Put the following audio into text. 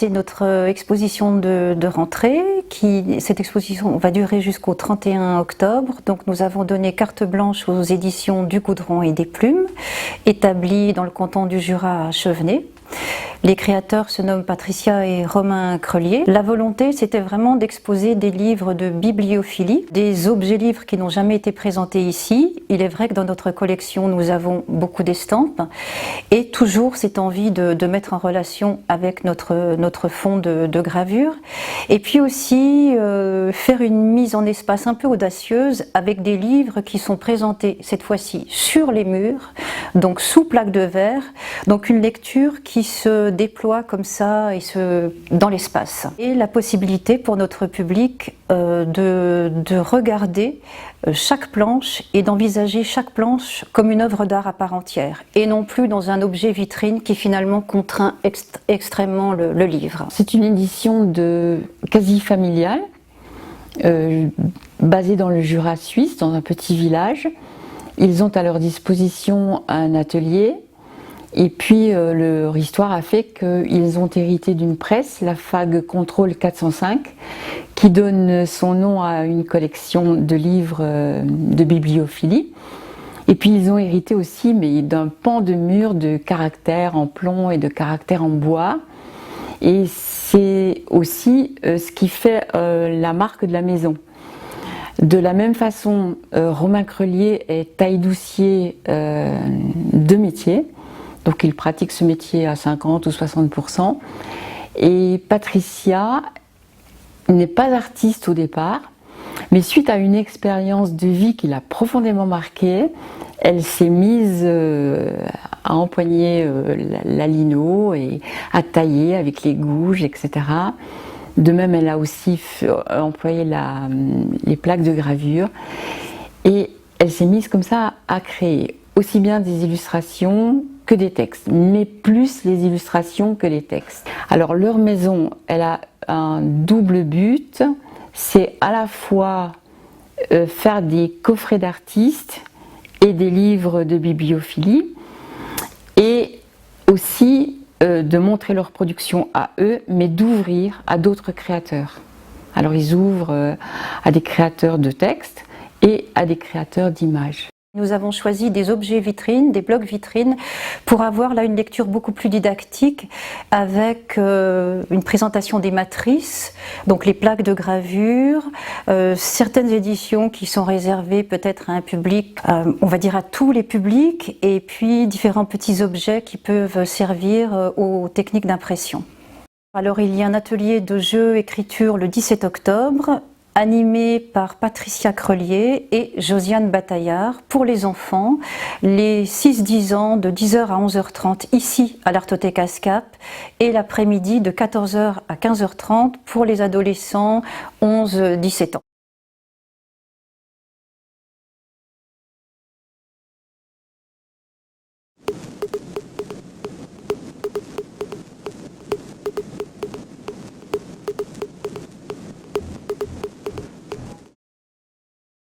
c'est notre exposition de rentrée. Cette exposition va durer jusqu'au 31 octobre. Donc nous avons donné carte blanche aux éditions du Goudron et des Plumes, établies dans le canton du Jura à Chevenay. Les créateurs se nomment Patricia et Romain Crelier. La volonté, c'était vraiment d'exposer des livres de bibliophilie, des objets-livres qui n'ont jamais été présentés ici. Il est vrai que dans notre collection, nous avons beaucoup d'estampes et toujours cette envie de mettre en relation avec notre fond de gravure. Et puis aussi faire une mise en espace un peu audacieuse avec des livres qui sont présentés cette fois-ci sur les murs, donc sous plaque de verre, donc une lecture qui se déploie comme ça dans l'espace. Et la possibilité pour notre public de regarder chaque planche et d'envisager chaque planche comme une œuvre d'art à part entière et non plus dans un objet vitrine qui finalement contraint extrêmement le livre. C'est une édition quasi familiale, basée dans le Jura suisse, dans un petit village. Ils ont à leur disposition un atelier. Et puis leur histoire a fait qu'ils ont hérité d'une presse, la FAG Contrôle 405, qui donne son nom à une collection de livres de bibliophilie. Et puis ils ont hérité aussi d'un pan de mur de caractères en plomb et de caractères en bois. Et c'est aussi ce qui fait la marque de la maison. De la même façon, Romain Crelier est taille-doucier de métier. Donc il pratique ce métier à 50 ou 60%. Et Patricia n'est pas artiste au départ, mais suite à une expérience de vie qui l'a profondément marquée, elle s'est mise à empoigner la lino et à tailler avec les gouges, etc. De même, elle a aussi employé les plaques de gravure. Et elle s'est mise comme ça à créer aussi bien des illustrations que des textes, mais plus les illustrations que les textes. Alors leur maison, elle a un double but, c'est à la fois faire des coffrets d'artistes et des livres de bibliophilie, et aussi de montrer leur production à eux, mais d'ouvrir à d'autres créateurs. Alors ils ouvrent à des créateurs de textes et à des créateurs d'images. Nous avons choisi des objets vitrines, des blocs vitrines, pour avoir là une lecture beaucoup plus didactique avec une présentation des matrices, donc les plaques de gravure, certaines éditions qui sont réservées peut-être à un public, on va dire à tous les publics, et puis différents petits objets qui peuvent servir aux techniques d'impression. Alors il y a un atelier de jeu écriture le 17 octobre, animé par Patricia Crelier et Josiane Bataillard pour les enfants, les 6-10 ans de 10h à 11h30 ici à l'Artothèque ASCAP et l'après-midi de 14h à 15h30 pour les adolescents 11-17 ans.